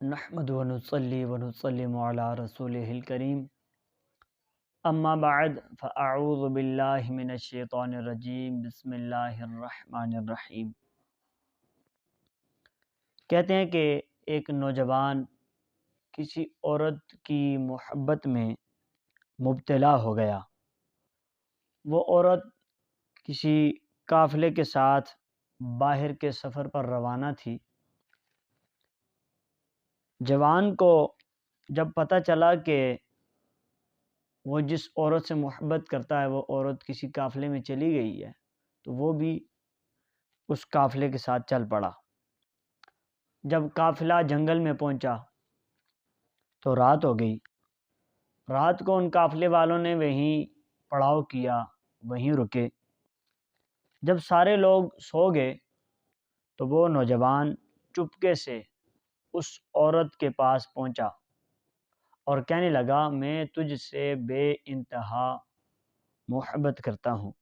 نحمد ونصلي ونسلم على رسوله الكريم اما بعد فاعوذ باللہ من الشیطان الرجیم بسم اللہ الرحمن الرحیم۔ کہتے ہیں کہ ایک نوجوان کسی عورت کی محبت میں مبتلا ہو گیا۔ وہ عورت کسی قافلے کے ساتھ باہر کے سفر پر روانہ تھی۔ جوان کو جب پتہ چلا کہ وہ جس عورت سے محبت کرتا ہے وہ عورت کسی قافلے میں چلی گئی ہے، تو وہ بھی اس قافلے کے ساتھ چل پڑا۔ جب قافلہ جنگل میں پہنچا تو رات ہو گئی۔ رات کو ان قافلے والوں نے وہیں پڑاؤ کیا، وہیں رکے۔ جب سارے لوگ سو گئے تو وہ نوجوان چپکے سے اس عورت کے پاس پہنچا اور کہنے لگا، میں تجھ سے بے انتہا محبت کرتا ہوں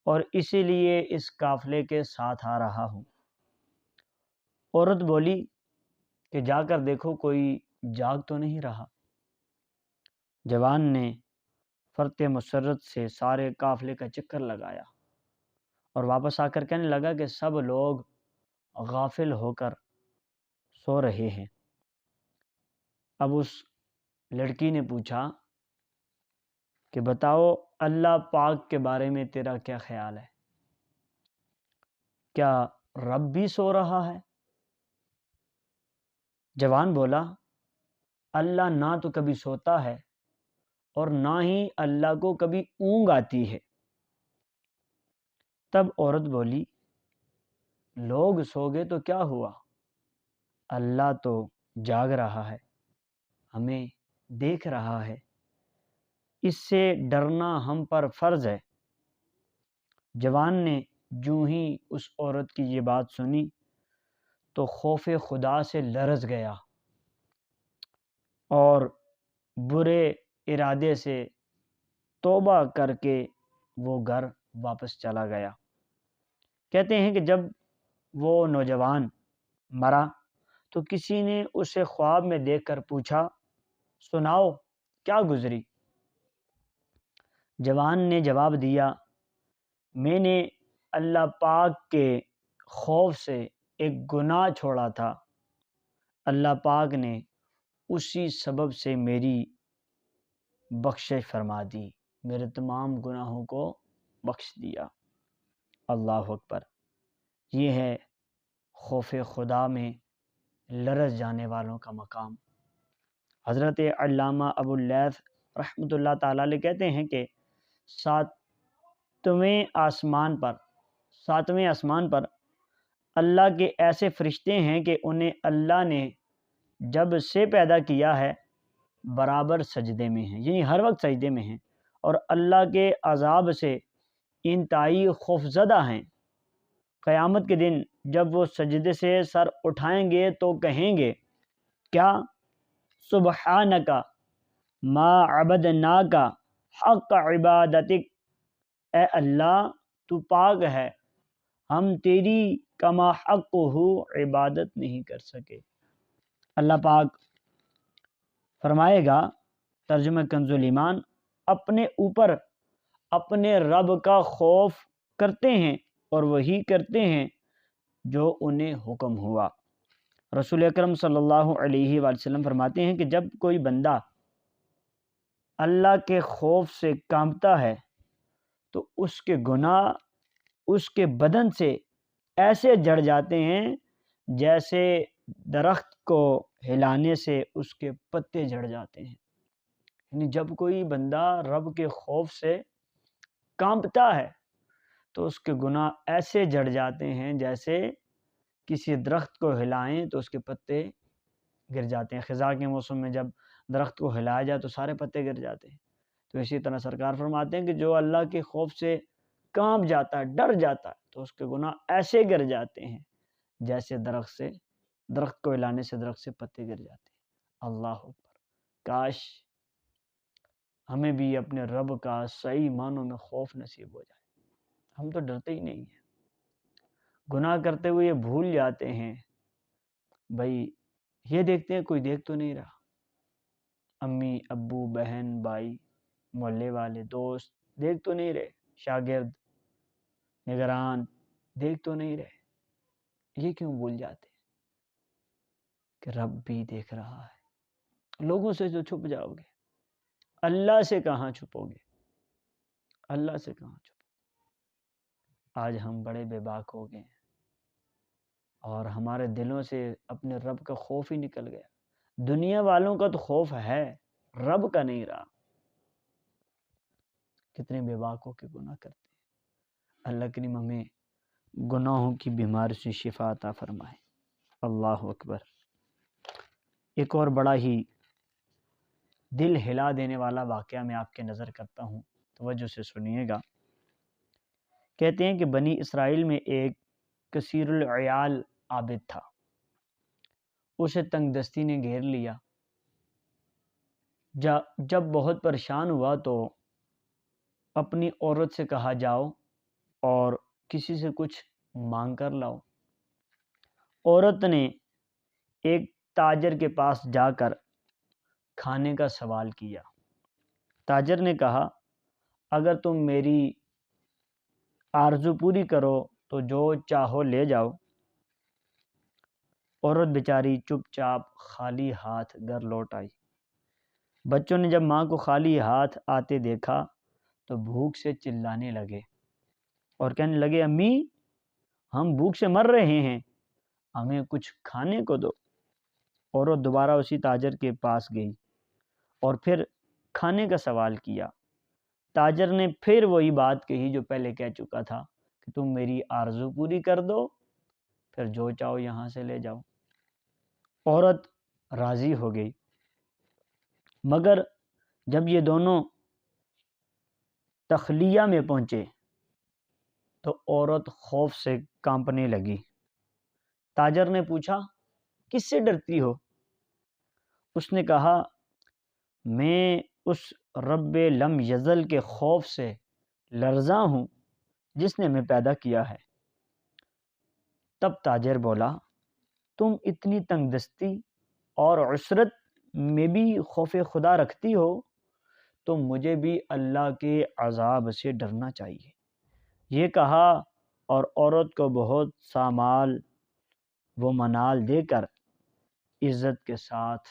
اور اسی لیے اس قافلے کے ساتھ آ رہا ہوں۔ عورت بولی کہ جا کر دیکھو کوئی جاگ تو نہیں رہا۔ جوان نے فرط مسرت سے سارے قافلے کا چکر لگایا اور واپس آ کر کہنے لگا کہ سب لوگ غافل ہو کر سو رہے ہیں۔ اب اس لڑکی نے پوچھا کہ بتاؤ اللہ پاک کے بارے میں تیرا کیا خیال ہے؟ کیا رب بھی سو رہا ہے؟ جوان بولا، اللہ نہ تو کبھی سوتا ہے اور نہ ہی اللہ کو کبھی اونگ آتی ہے۔ تب عورت بولی، لوگ سو گئے تو کیا ہوا؟ اللہ تو جاگ رہا ہے، ہمیں دیکھ رہا ہے، اس سے ڈرنا ہم پر فرض ہے۔ جوان نے جوں ہی اس عورت کی یہ بات سنی تو خوف خدا سے لرز گیا اور برے ارادے سے توبہ کر کے وہ گھر واپس چلا گیا۔ کہتے ہیں کہ جب وہ نوجوان مرا تو کسی نے اسے خواب میں دیکھ کر پوچھا، سناؤ کیا گزری؟ جوان نے جواب دیا، میں نے اللہ پاک کے خوف سے ایک گناہ چھوڑا تھا، اللہ پاک نے اسی سبب سے میری بخشش فرما دی، میرے تمام گناہوں کو بخش دیا۔ اللہ اکبر۔ یہ ہے خوف خدا میں لرز جانے والوں کا مقام۔ حضرت علامہ ابو اللیث رحمۃ اللہ تعالیٰ علیہ کہتے ہیں کہ ساتویں آسمان پر اللہ کے ایسے فرشتے ہیں کہ انہیں اللہ نے جب سے پیدا کیا ہے برابر سجدے میں ہیں، یعنی ہر وقت سجدے میں ہیں، اور اللہ کے عذاب سے انتہائی خوفزدہ ہیں۔ قیامت کے دن جب وہ سجدے سے سر اٹھائیں گے تو کہیں گے، کیا سبحانک ما عبدناک حق عبادتک، اے اللہ تو پاک ہے، ہم تیری کما حق ہو عبادت نہیں کر سکے۔ اللہ پاک فرمائے گا، ترجمہ کنز الایمان، اپنے اوپر اپنے رب کا خوف کرتے ہیں اور وہی کرتے ہیں جو انہیں حکم ہوا۔ رسول اکرم صلی اللہ علیہ وآلہ وسلم فرماتے ہیں کہ جب کوئی بندہ اللہ کے خوف سے کانپتا ہے تو اس کے گناہ اس کے بدن سے ایسے جڑ جاتے ہیں جیسے درخت کو ہلانے سے اس کے پتے جھڑ جاتے ہیں۔ یعنی جب کوئی بندہ رب کے خوف سے کانپتا ہے تو اس کے گناہ ایسے جڑ جاتے ہیں جیسے کسی درخت کو ہلائیں تو اس کے پتے گر جاتے ہیں۔ خزاں کے موسم میں جب درخت کو ہلایا جائے تو سارے پتے گر جاتے ہیں۔ تو اسی طرح سرکار فرماتے ہیں کہ جو اللہ کے خوف سے کانپ جاتا ہے، ڈر جاتا ہے، تو اس کے گناہ ایسے گر جاتے ہیں جیسے درخت کو ہلانے سے درخت سے پتے گر جاتے ہیں۔ اللہ اکبر۔ کاش ہمیں بھی اپنے رب کا صحیح معنوں میں خوف نصیب ہو جائے۔ ہم تو ڈرتے ہی نہیں ہیں، گناہ کرتے ہوئے بھول جاتے ہیں، بھائی یہ دیکھتے ہیں کوئی دیکھ تو نہیں رہا، امی ابو بہن بھائی محلے والے دوست دیکھ تو نہیں رہے، شاگرد نگران دیکھ تو نہیں رہے، یہ کیوں بھول جاتے کہ رب بھی دیکھ رہا ہے؟ لوگوں سے جو چھپ جاؤ گے، اللہ سے کہاں چھپو گے؟ اللہ سے کہاں چھپو؟ آج ہم بڑے بے باک ہو گئے ہیں اور ہمارے دلوں سے اپنے رب کا خوف ہی نکل گیا۔ دنیا والوں کا تو خوف ہے، رب کا نہیں رہا۔ کتنے بے باک ہو کے گناہ کرتے ہیں۔ اللہ کریم ہمیں گناہوں کی بیماری سے شفا عطا فرمائے۔ اللہ اکبر۔ ایک اور بڑا ہی دل ہلا دینے والا واقعہ میں آپ کے نظر کرتا ہوں، توجہ سے سنیے گا۔ کہتے ہیں کہ بنی اسرائیل میں ایک کثیر العیال عابد تھا، اسے تنگ دستی نے گھیر لیا۔ جب بہت پریشان ہوا تو اپنی عورت سے کہا جاؤ اور کسی سے کچھ مانگ کر لاؤ۔ عورت نے ایک تاجر کے پاس جا کر کھانے کا سوال کیا۔ تاجر نے کہا اگر تم میری آرزو پوری کرو تو جو چاہو لے جاؤ۔ عورت بیچاری چپ چاپ خالی ہاتھ گھر لوٹ آئی۔ بچوں نے جب ماں کو خالی ہاتھ آتے دیکھا تو بھوک سے چلانے لگے اور کہنے لگے امی ہم بھوک سے مر رہے ہیں، ہمیں کچھ کھانے کو دو۔ عورت دوبارہ اسی تاجر کے پاس گئی اور پھر کھانے کا سوال کیا۔ تاجر نے پھر وہی بات کہی جو پہلے کہہ چکا تھا کہ تم میری آرزو پوری کر دو پھر جو چاہو یہاں سے لے جاؤ۔ عورت راضی ہو گئی، مگر جب یہ دونوں تخلیہ میں پہنچے تو عورت خوف سے کانپنے لگی۔ تاجر نے پوچھا کس سے ڈرتی ہو؟ اس نے کہا میں اس رب لم یزل کے خوف سے لرزاں ہوں جس نے ہمیں پیدا کیا ہے۔ تب تاجر بولا تم اتنی تنگ دستی اور عسرت میں بھی خوف خدا رکھتی ہو تو مجھے بھی اللہ کے عذاب سے ڈرنا چاہیے۔ یہ کہا اور عورت کو بہت سا مال و منال دے کر عزت کے ساتھ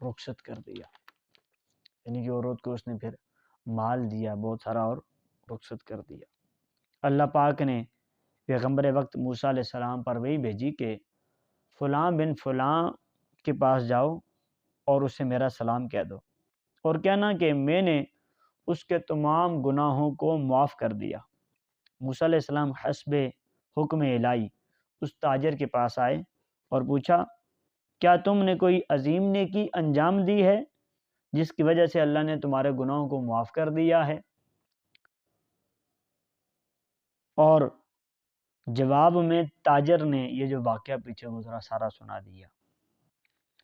رخصت کر دیا۔ یعنی کہ عورت کو اس نے پھر مال دیا بہت سارا اور رخصت کر دیا۔ اللہ پاک نے پیغمبر وقت موسیٰ علیہ السلام پر وہی بھیجی کہ فلاں بن فلاں کے پاس جاؤ اور اسے میرا سلام کہہ دو اور کہنا کہ میں نے اس کے تمام گناہوں کو معاف کر دیا۔ موسیٰ علیہ السلام حسب حکم الہی اس تاجر کے پاس آئے اور پوچھا کیا تم نے کوئی عظیم نیکی انجام دی ہے جس کی وجہ سے اللہ نے تمہارے گناہوں کو معاف کر دیا ہے؟ اور جواب میں تاجر نے یہ جو واقعہ پیچھے گزرا سارا سنا دیا۔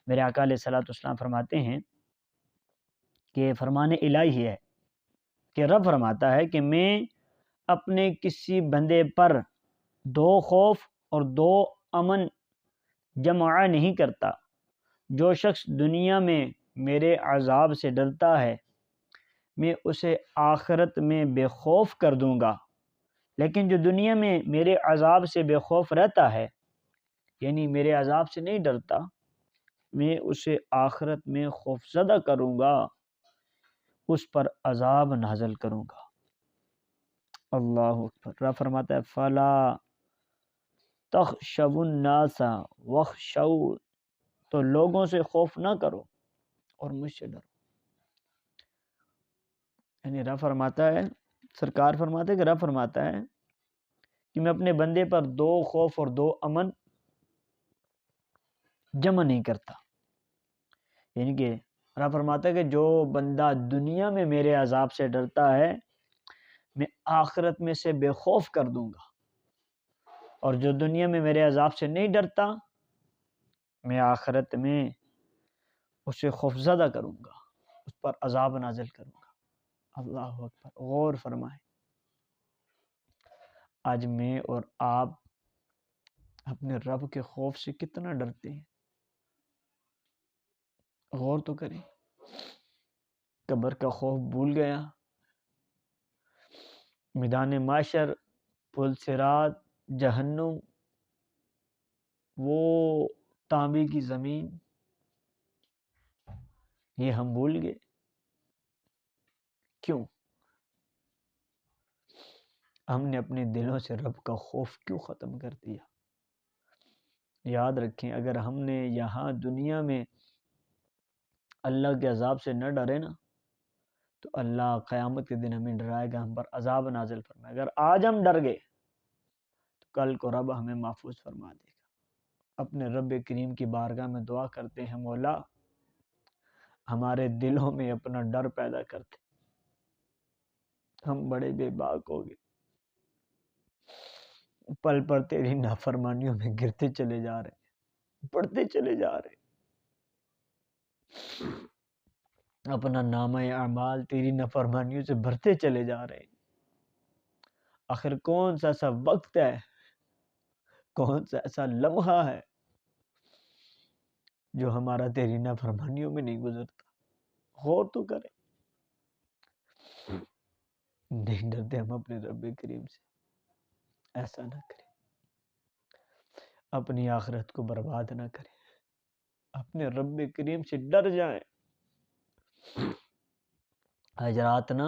میرے آقا علیہ الصلوۃ والسلام فرماتے ہیں کہ فرمان الہی ہے کہ رب فرماتا ہے کہ میں اپنے کسی بندے پر دو خوف اور دو امن جمع نہیں کرتا۔ جو شخص دنیا میں میرے عذاب سے ڈرتا ہے میں اسے آخرت میں بے خوف کر دوں گا، لیکن جو دنیا میں میرے عذاب سے بے خوف رہتا ہے یعنی میرے عذاب سے نہیں ڈرتا میں اسے آخرت میں خوف زدہ کروں گا، اس پر عذاب نازل کروں گا۔ اللہ اکبر۔ رب فرماتا ہے فلا تخشوا الناس واخشوا، تو لوگوں سے خوف نہ کرو اور مجھ سے ڈرو۔ یعنی رب فرماتا ہے، سرکار فرماتے ہیں کہ رب فرماتا ہے کہ میں اپنے بندے پر دو خوف اور دو امن جمع نہیں کرتا۔ یعنی کہ رب فرماتا ہے کہ جو بندہ دنیا میں میرے عذاب سے ڈرتا ہے میں آخرت میں سے بے خوف کر دوں گا، اور جو دنیا میں میرے عذاب سے نہیں ڈرتا میں آخرت میں اسے خوفزدہ کروں گا، اس پر عذاب نازل کروں گا۔ اللہ اکبر۔ غور فرمائیں آج میں اور آپ اپنے رب کے خوف سے کتنا ڈرتے ہیں؟ غور تو کریں، قبر کا خوف بھول گیا، میدان معاشر، پل صراط، جہنم، وہ تانبے کی زمین، یہ ہم بھول گئے۔ کیوں؟ ہم نے اپنے دلوں سے رب کا خوف کیوں ختم کر دیا؟ یاد رکھیں، اگر ہم نے یہاں دنیا میں اللہ کے عذاب سے نہ ڈرے نا، تو اللہ قیامت کے دن ہمیں ڈرائے گا، ہم پر عذاب نازل فرمائے گا۔ اگر آج ہم ڈر گئے تو کل کو رب ہمیں محفوظ فرما دے گا۔ اپنے رب کریم کی بارگاہ میں دعا کرتے ہیں، مولا ہمارے دلوں میں اپنا ڈر پیدا کرتے، ہم بڑے بے باک ہو گئے، پل پر تیری نافرمانیوں میں گرتے چلے جا رہے، پڑھتے چلے جا رہے، اپنا نامہ اعمال تیری نافرمانیوں سے بھرتے چلے جا رہے۔ آخر کون سا ایسا وقت ہے، کون سا ایسا لمحہ ہے جو ہمارا تیری نافرمانیوں میں نہیں گزرتا؟ غور تو کریں، نہیں ڈرتے ہم اپنے رب کریم سے؟ ایسا نہ کریں، اپنی آخرت کو برباد نہ کریں، اپنے رب کریم سے ڈر جائیں۔ آج رات نہ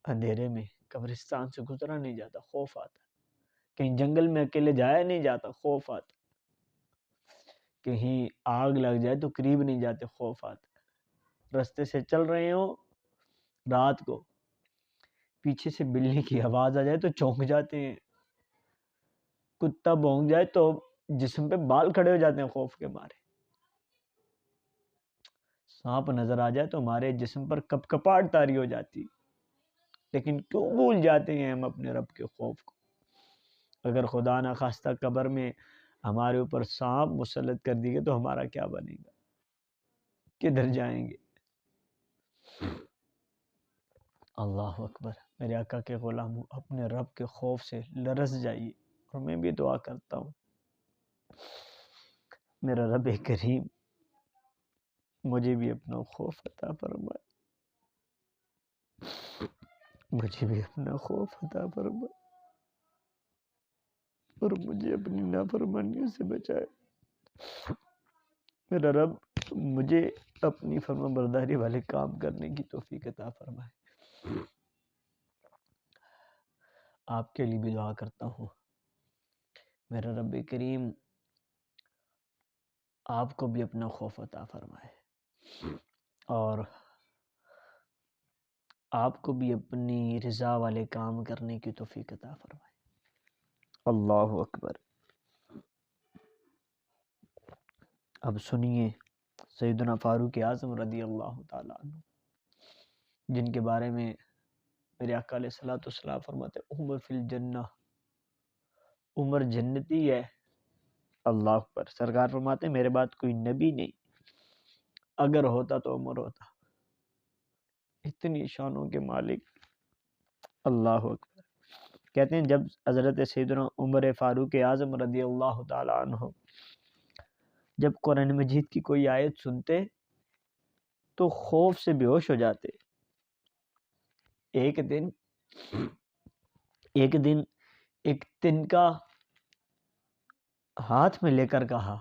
اندھیرے میں قبرستان سے گزرا نہیں جاتا، خوف آتا، کہیں جنگل میں اکیلے جایا نہیں جاتا، خوف آتا، کہیں آگ لگ جائے تو قریب نہیں جاتے، خوف آتا، رستے سے چل رہے ہوں رات کو، پیچھے سے بلی کی آواز آ جائے تو چونک جاتے ہیں، کتا بھونک جائے تو جسم پہ بال کھڑے ہو جاتے ہیں خوف کے مارے، سانپ نظر آ جائے تو ہمارے جسم پر کپ کپاہٹ طاری ہو جاتی، لیکن کیوں بھول جاتے ہیں ہم اپنے رب کے خوف کو؟ اگر خدا نہ خواستہ قبر میں ہمارے اوپر سانپ مسلط کر دی گئے تو ہمارا کیا بنے گا؟ کدھر جائیں گے؟ اللہ اکبر، میرے آقا کے غلاموں، اپنے رب کے خوف سے لرز جائیے، اور میں بھی دعا کرتا ہوں میرا رب کریم مجھے بھی اپنا خوف عطا فرمائے، مجھے بھی اپنا خوف عطا فرمائے، اور مجھے اپنی نافرمانیوں سے بچائے۔ میرا رب مجھے اپنی فرما برداری والے کام کرنے کی توفیق عطا فرمائے۔ آپ کے لیے بھی دعا کرتا ہوں، میرا رب کریم آپ کو بھی اپنا خوف عطا فرمائے، اور آپ کو بھی اپنی رضا والے کام کرنے کی توفیق عطا فرمائے۔ اللہ اکبر۔ اب سنیے سیدنا فاروق اعظم رضی اللہ تعالیٰ عنہ، جن کے بارے میں میرے آقا علیہ الصلوۃ والسلام فرماتے عمر فی الجنہ، عمر جنتی ہے۔ اللہ اکبر۔ سرکار فرماتے میرے بعد کوئی نبی نہیں، اگر ہوتا تو عمر ہوتا۔ اتنی شانوں کے مالک، اللہ اکبر۔ کہتے ہیں جب حضرت سیدنا عمر فاروق اعظم رضی اللہ تعالیٰ عنہ جب قرآن مجید کی کوئی آیت سنتے تو خوف سے بے ہوش ہو جاتے۔ ایک دن ایک تنکا ہاتھ میں لے کر کہا،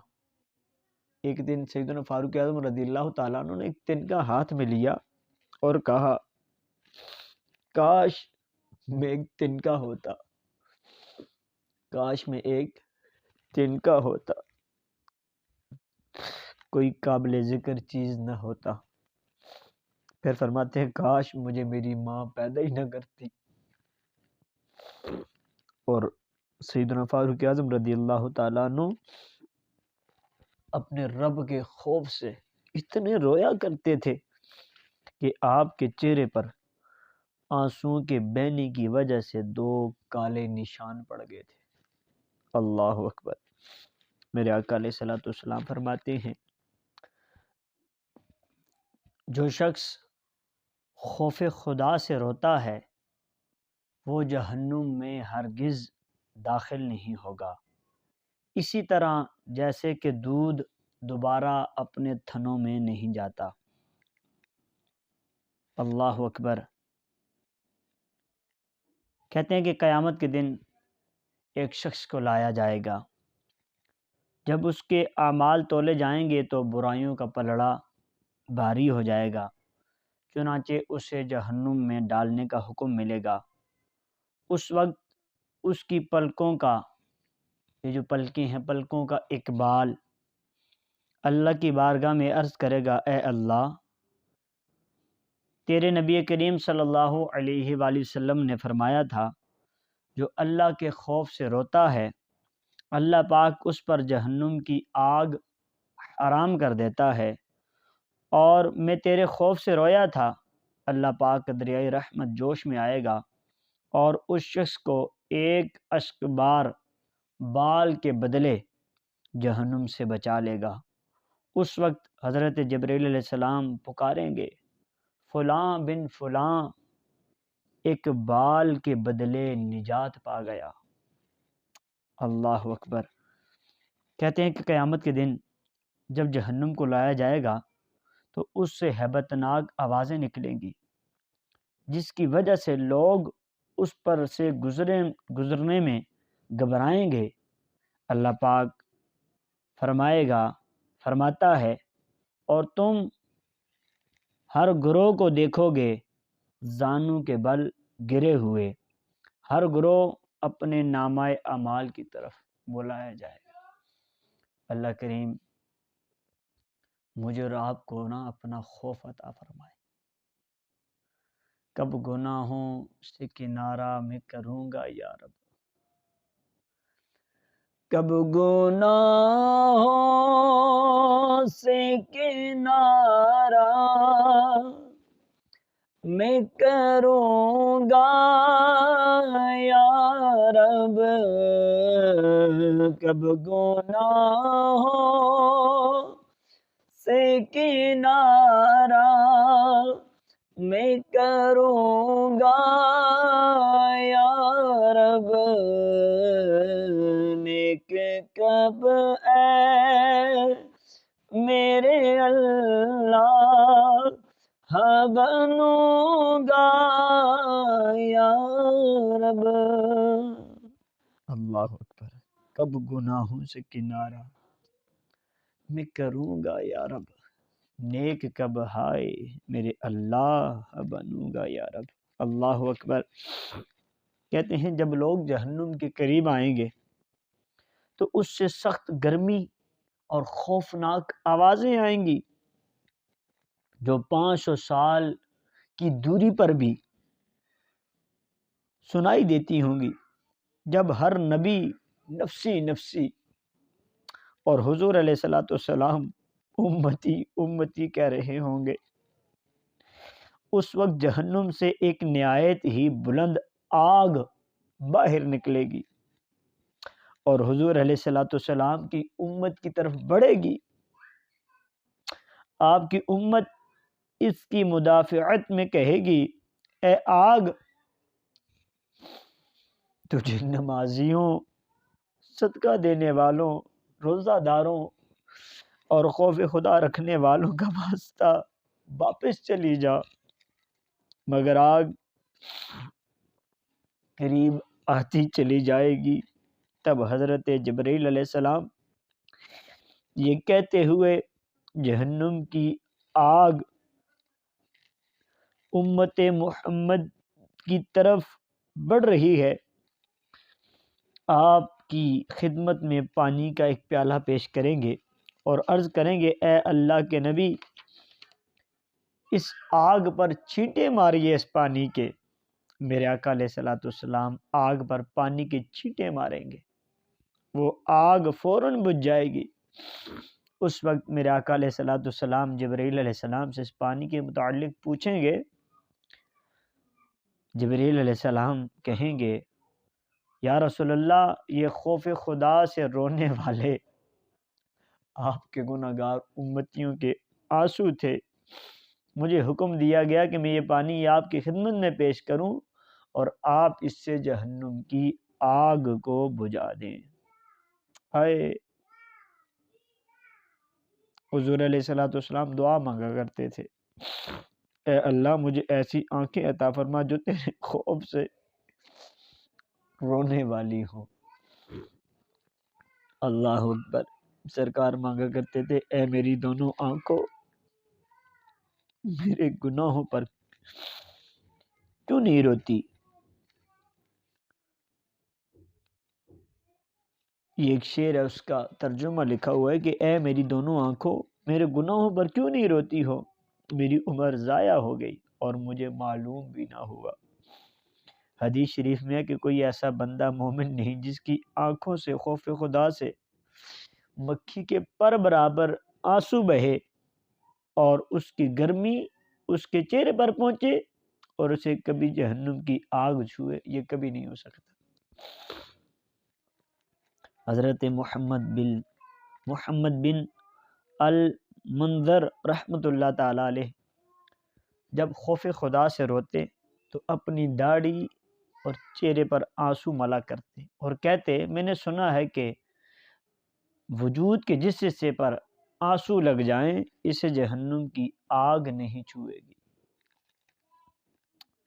ایک دن سیدنا فاروق اعظم رضی اللہ تعالیٰ عنہ نے ایک تنکا ہاتھ میں لیا اور کہا کاش میں ایک تنکا ہوتا، کاش میں ایک تنکا ہوتا، کوئی قابل ذکر چیز نہ ہوتا۔ پھر فرماتے ہیں کاش مجھے میری ماں پیدا ہی نہ کرتی۔ اور سیدنا فاروق اعظم رضی اللہ تعالیٰ عنہ اپنے رب کے خوف سے اتنے رویا کرتے تھے کہ آپ کے چہرے پر آنسوؤں کے بہنے کی وجہ سے 2 کالے نشان پڑ گئے تھے۔ اللہ اکبر۔ میرے آقا علیہ الصلوۃ والسلام فرماتے ہیں جو شخص خوف خدا سے روتا ہے وہ جہنم میں ہرگز داخل نہیں ہوگا، اسی طرح جیسے کہ دودھ دوبارہ اپنے تھنوں میں نہیں جاتا۔ اللہ اکبر۔ کہتے ہیں کہ قیامت کے دن ایک شخص کو لایا جائے گا، جب اس کے اعمال تولے جائیں گے تو برائیوں کا پلڑا بھاری ہو جائے گا، چنانچہ اسے جہنم میں ڈالنے کا حکم ملے گا۔ اس وقت اس کی پلکوں کا، یہ جو پلکیں ہیں، پلکوں کا اقبال اللہ کی بارگاہ میں عرض کرے گا، اے اللہ، تیرے نبی کریم صلی اللہ علیہ وآلہ وسلم نے فرمایا تھا، جو اللہ کے خوف سے روتا ہے اللہ پاک اس پر جہنم کی آگ حرام کر دیتا ہے، اور میں تیرے خوف سے رویا تھا، اللہ پاک دریائے رحمت جوش میں آئے گا اور اس شخص کو ایک اشک بار بال کے بدلے جہنم سے بچا لے گا۔ اس وقت حضرت جبرائیل علیہ السلام پکاریں گے، فلاں بن فلاں ایک بال کے بدلے نجات پا گیا۔ اللہ اکبر۔ کہتے ہیں کہ قیامت کے دن جب جہنم کو لایا جائے گا تو اس سے ہیبت ناک آوازیں نکلیں گی، جس کی وجہ سے لوگ اس پر سے گزرنے میں گھبرائیں گے۔ اللہ پاک فرماتا ہے، اور تم ہر گروہ کو دیکھو گے زانوں کے بل گرے ہوئے، ہر گروہ اپنے نامہ اعمال کی طرف بلایا جائے گا۔ اللہ کریم مجھے اور آپ کو نا اپنا خوف عطا فرمائے۔ کب گناہوں سے کنارہ میں کروں گا یا رب، کب گناہوں سے کنارہ میں کروں گا یا رب، کب گناہوں سے کنارہ میں کروں گا یا رب، نیک کب اے میرے اللہ بنوں گا یا رب۔ اللہ اکبر۔ کب گناہوں سے کنارہ میں کروں گا یا رب، نیک کب ہائے میرے اللہ بنوں گا یا رب۔ اللہ اکبر۔ کہتے ہیں جب لوگ جہنم کے قریب آئیں گے تو اس سے سخت گرمی اور خوفناک آوازیں آئیں گی جو 500 سال کی دوری پر بھی سنائی دیتی ہوں گی، جب ہر نبی نفسی نفسی اور حضور علیہ السلام امتی امتی کہہ رہے ہوں گے۔ اس وقت جہنم سے ایک نہایت ہی بلند آگ باہر نکلے گی اور حضور علیہ السلام کی امت کی طرف بڑھے گی۔ آپ کی امت اس کی مدافعت میں کہے گی، اے آگ، تجھے نمازیوں، صدقہ دینے والوں، روزہ داروں اور خوف خدا رکھنے والوں کا واسطہ، واپس چلی جا۔ مگر آگ قریب آتی چلی جائے گی۔ تب حضرت جبرائیل علیہ السلام یہ کہتے ہوئے جہنم کی آگ امت محمد کی طرف بڑھ رہی ہے، آپ کی خدمت میں پانی کا ایک پیالہ پیش کریں گے اور عرض کریں گے، اے اللہ کے نبی، اس آگ پر چھینٹے ماریے اس پانی کے۔ میرے آقا علیہ السلام آگ پر پانی کے چھینٹے ماریں گے، وہ آگ فوراً بجھ جائے گی۔ اس وقت میرے آقا علیہ السلام جبرائیل علیہ السلام سے اس پانی کے متعلق پوچھیں گے۔ جبرائیل علیہ السلام کہیں گے، یا رسول اللہ، یہ خوف خدا سے رونے والے آپ کے گناہگار امتیوں کے آنسو تھے۔ مجھے حکم دیا گیا کہ میں یہ پانی آپ کی خدمت میں پیش کروں اور آپ اس سے جہنم کی آگ کو بجھا دیں۔ ہائے حضور علیہ الصلوۃ والسلام دعا مانگا کرتے تھے، اے اللہ مجھے ایسی آنکھیں عطا فرما جو تیرے خوف سے رونے والی ہوں۔ اللہ اکبر۔ سرکار مانگا کرتے تھے، اے میری دونوں آنکھوں میرے گناہوں پر کیوں نہیں روتی؟ یہ ایک شعر ہے، اس کا ترجمہ لکھا ہوا ہے کہ اے میری دونوں آنکھوں میرے گناہوں پر کیوں نہیں روتی ہو؟ میری عمر ضائع ہو گئی اور مجھے معلوم بھی نہ ہوا۔ حدیث شریف میں ہے کہ کوئی ایسا بندہ مومن نہیں جس کی آنکھوں سے خوف خدا سے مکھی کے پر برابر آنسو بہے اور اس کی گرمی اس کے چہرے پر پہنچے اور اسے کبھی جہنم کی آگ چھوئے، یہ کبھی نہیں ہو سکتا۔ حضرت محمد بن المنذر رحمۃ اللہ تعالی علیہ جب خوف خدا سے روتے تو اپنی داڑھی اور چہرے پر آنسو ملا کرتے اور کہتے، میں نے سنا ہے کہ وجود کے جس حصے پر آنسو لگ جائیں اسے جہنم کی آگ نہیں چھوئے گی۔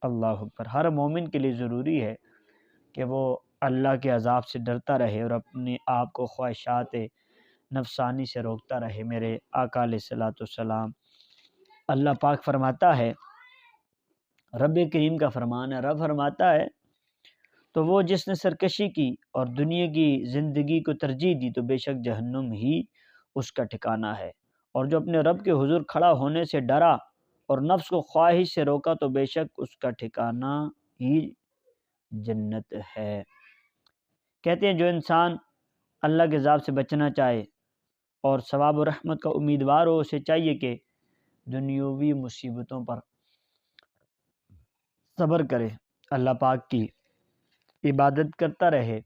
اللہ اکبر۔ ہر مومن کے لیے ضروری ہے کہ وہ اللہ کے عذاب سے ڈرتا رہے اور اپنے آپ کو خواہشات نفسانی سے روکتا رہے۔ میرے آقا علیہ الصلوۃ والسلام، اللہ پاک فرماتا ہے، رب کریم کا فرمان ہے، رب فرماتا ہے تو وہ جس نے سرکشی کی اور دنیا کی زندگی کو ترجیح دی تو بے شک جہنم ہی اس کا ٹھکانہ ہے، اور جو اپنے رب کے حضور کھڑا ہونے سے ڈرا اور نفس کو خواہش سے روکا تو بے شک اس کا ٹھکانہ ہی جنت ہے۔ کہتے ہیں جو انسان اللہ کے عذاب سے بچنا چاہے اور ثواب و رحمت کا امیدوار ہو، اسے چاہیے کہ دنیاوی مصیبتوں پر صبر کرے، اللہ پاک کی عبادت کرتا رہے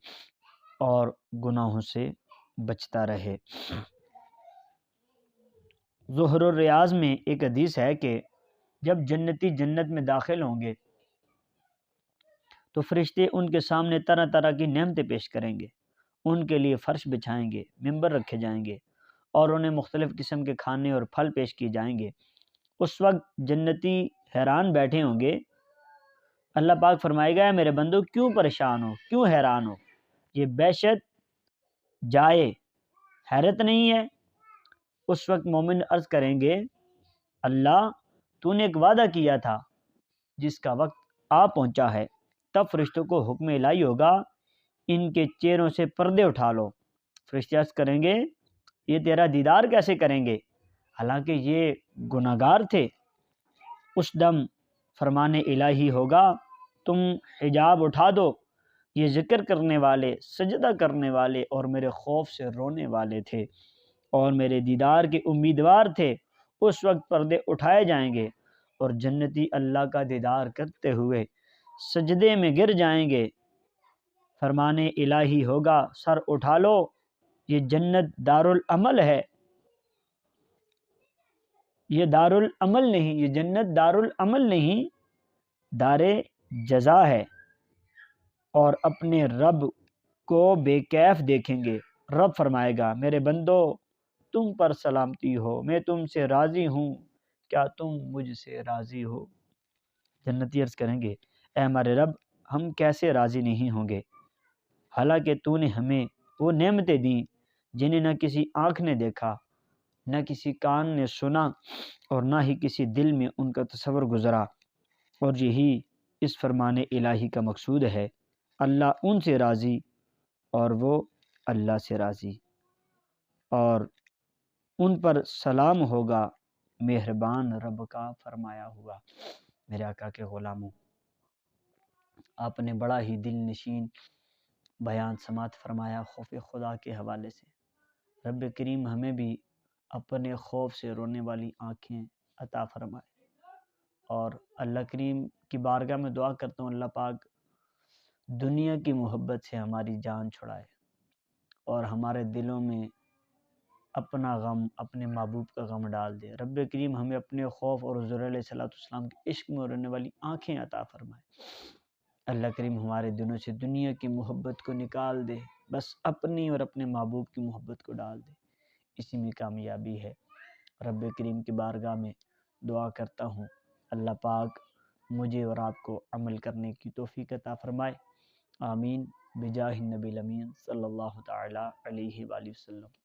اور گناہوں سے بچتا رہے۔ زہر الریاض میں ایک حدیث ہے کہ جب جنتی جنت میں داخل ہوں گے تو فرشتے ان کے سامنے طرح طرح کی نعمتیں پیش کریں گے، ان کے لیے فرش بچھائیں گے، ممبر رکھے جائیں گے اور انہیں مختلف قسم کے کھانے اور پھل پیش کیے جائیں گے۔ اس وقت جنتی حیران بیٹھے ہوں گے، اللہ پاک فرمائے گا، میرے بندو کیوں پریشان ہو، کیوں حیران ہو؟ یہ بحشت جائے حیرت نہیں ہے؟ اس وقت مومن عرض کریں گے، اللہ تو نے ایک وعدہ کیا تھا جس کا وقت آ پہنچا ہے۔ تب فرشتوں کو حکم الہی ہوگا، ان کے چہروں سے پردے اٹھا لو۔ فرشتے عرض کریں گے، یہ تیرا دیدار کیسے کریں گے حالانکہ یہ گناہگار تھے؟ اس دم فرمان الہی ہوگا، تم حجاب اٹھا دو، یہ ذکر کرنے والے، سجدہ کرنے والے اور میرے خوف سے رونے والے تھے اور میرے دیدار کے امیدوار تھے۔ اس وقت پردے اٹھائے جائیں گے اور جنتی اللہ کا دیدار کرتے ہوئے سجدے میں گر جائیں گے۔ فرمان الہی ہوگا، سر اٹھا لو، یہ جنت دارالعمل ہے، یہ دارالعمل نہیں، یہ جنت دارالعمل نہیں، دار جزا ہے، اور اپنے رب کو بے کیف دیکھیں گے۔ رب فرمائے گا، میرے بندو تم پر سلامتی ہو، میں تم سے راضی ہوں، کیا تم مجھ سے راضی ہو؟ جنتی عرض کریں گے، اے ہمارے رب ہم کیسے راضی نہیں ہوں گے، حالانکہ تو نے ہمیں وہ نعمتیں دیں جنہیں نہ کسی آنکھ نے دیکھا، نہ کسی کان نے سنا اور نہ ہی کسی دل میں ان کا تصور گزرا، اور یہی اس فرمان الہی کا مقصود ہے، اللہ ان سے راضی اور وہ اللہ سے راضی، اور ان پر سلام ہوگا مہربان رب کا فرمایا ہوا۔ میرے آقا کے غلاموں، آپ نے بڑا ہی دل نشین بیان سماعت فرمایا خوف خدا کے حوالے سے۔ رب کریم ہمیں بھی اپنے خوف سے رونے والی آنکھیں عطا فرمائے، اور اللہ کریم کی بارگاہ میں دعا کرتا ہوں اللہ پاک دنیا کی محبت سے ہماری جان چھڑائے اور ہمارے دلوں میں اپنا غم، اپنے محبوب کا غم ڈال دے۔ رب کریم ہمیں اپنے خوف اور حضور علیہ السلام کے عشق میں رونے والی آنکھیں عطا فرمائے۔ اللہ کریم ہمارے دلوں سے دنیا کی محبت کو نکال دے، بس اپنی اور اپنے محبوب کی محبت کو ڈال دے، اسی میں کامیابی ہے۔ رب کریم کی بارگاہ میں دعا کرتا ہوں اللہ پاک مجھے اور آپ کو عمل کرنے کی توفیق عطا فرمائے، آمین بجاہ النبی الامین صلی اللہ تعالی علیہ وآلہ وسلم۔